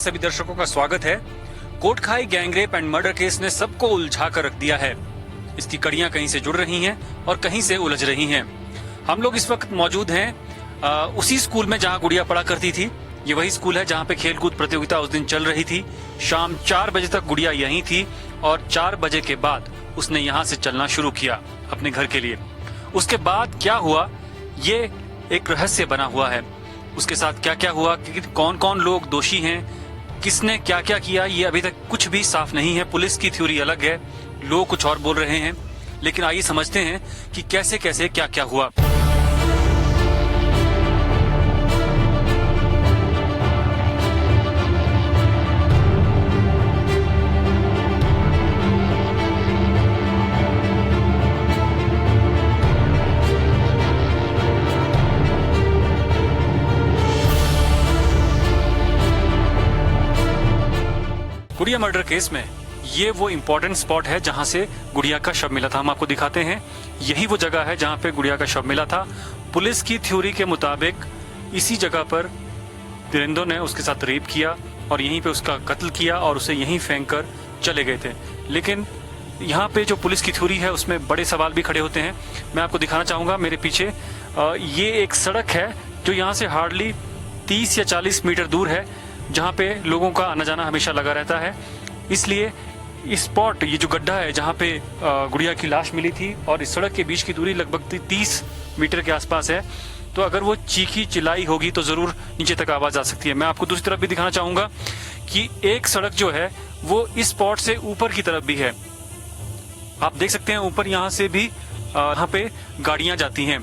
सभी दर्शकों का स्वागत है। Kotkhai gangrape and murder case ने सबको उलझा कर रख दिया है। इसकी कड़ियां कहीं से जुड़ रही हैं और कहीं से उलझ रही हैं। हम लोग इस वक्त मौजूद हैं उसी स्कूल में जहां गुड़िया पढ़ा करती थी। ये वही स्कूल है जहां पे खेलकूद प्रतियोगिता उस दिन चल रही थी। शाम 4 बजे तक गुड़िया यहीं थी और 4 बजे के बाद उसने यहाँ से चलना शुरू किया अपने घर के लिए। उसके बाद क्या हुआ ये एक रहस्य बना हुआ है। उसके साथ क्या क्या हुआ, कौन कौन लोग दोषी हैं, किसने क्या क्या किया, ये अभी तक कुछ भी साफ नहीं है। पुलिस की थ्योरी अलग है, लोग कुछ और बोल रहे हैं। लेकिन आइए समझते हैं कि कैसे कैसे क्या क्या हुआ। गुड़िया मर्डर केस में ये वो इम्पोर्टेंट स्पॉट है जहां से गुड़िया का शव मिला था। हम आपको दिखाते हैं, यही वो जगह है जहां पे गुड़िया का शव मिला था। पुलिस की थ्योरी के मुताबिक इसी जगह पर दरिंदों ने उसके साथ रेप किया और यहीं पे उसका कत्ल किया और उसे यहीं फेंक कर चले गए थे। लेकिन यहाँ पे जो पुलिस की थ्योरी है उसमें बड़े सवाल भी खड़े होते हैं। मैं आपको दिखाना चाहूंगा मेरे पीछे ये एक सड़क है जो यहाँ से हार्डली 30 या 40 मीटर दूर है, जहाँ पे लोगों का आना जाना हमेशा लगा रहता है। इसलिए इस स्पॉट, ये जो गड्ढा है जहाँ पे गुड़िया की लाश मिली थी और इस सड़क के बीच की दूरी लगभग 30 मीटर के आसपास है। तो अगर वो चीखी चिल्लाई होगी तो जरूर नीचे तक आवाज आ सकती है। मैं आपको दूसरी तरफ भी दिखाना चाहूंगा कि एक सड़क जो है वो इस स्पॉट से ऊपर की तरफ भी है। आप देख सकते हैं ऊपर यहाँ से भी यहाँ पे गाड़ियां जाती हैं।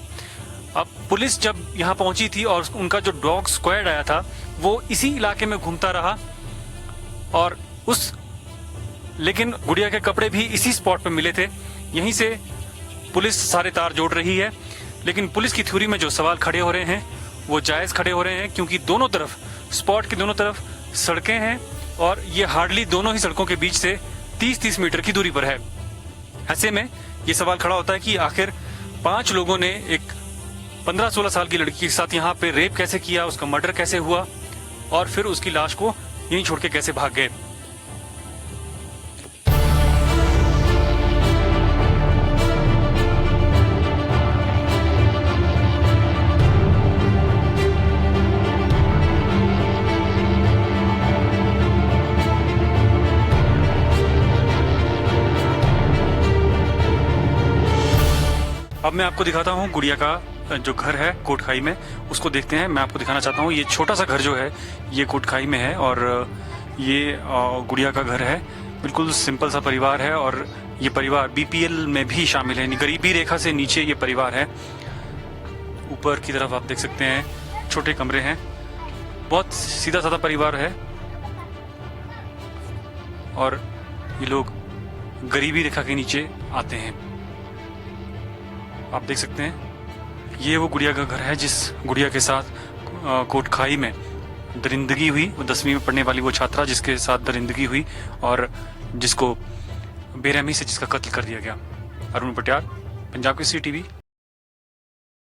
अब पुलिस जब यहाँ पहुंची थी और उनका जो डॉग स्क्वाड आया था वो इसी इलाके में घूमता रहा और लेकिन गुड़िया के कपड़े भी इसी स्पॉट पे मिले थे। यहीं से पुलिस सारे तार जोड़ रही है। लेकिन पुलिस की थ्योरी में जो सवाल खड़े हो रहे हैं वो जायज खड़े हो रहे हैं, क्योंकि दोनों तरफ, स्पॉट के दोनों तरफ सड़कें हैं और ये हार्डली दोनों ही सड़कों के बीच से 30-30 मीटर की दूरी पर है। ऐसे में ये सवाल खड़ा होता है कि आखिर 5 लोगों ने एक 15-16 साल की लड़की के साथ यहाँ पे रेप कैसे किया, उसका मर्डर कैसे हुआ और फिर उसकी लाश को यहीं छोड़ के कैसे भाग गए। अब मैं आपको दिखाता हूँ गुड़िया का जो घर है कोटखाई में, उसको देखते हैं। मैं आपको दिखाना चाहता हूँ ये छोटा सा घर जो है ये कोटखाई में है और ये गुड़िया का घर है। बिल्कुल सिंपल सा परिवार है और ये परिवार बीपीएल में भी शामिल है, गरीबी रेखा से नीचे ये परिवार है। ऊपर की तरफ आप देख सकते हैं छोटे कमरे हैं, बहुत सीधा साधा परिवार है और ये लोग गरीबी रेखा के नीचे आते हैं। आप देख सकते हैं ये वो गुड़िया का घर है जिस गुड़िया के साथ कोटखाई में दरिंदगी हुई। वो 10वीं में पढ़ने वाली वो छात्रा जिसके साथ दरिंदगी हुई और जिसको बेरहमी से जिसका कत्ल कर दिया गया। अरुण पटियाल, पंजाब केसरी टीवी।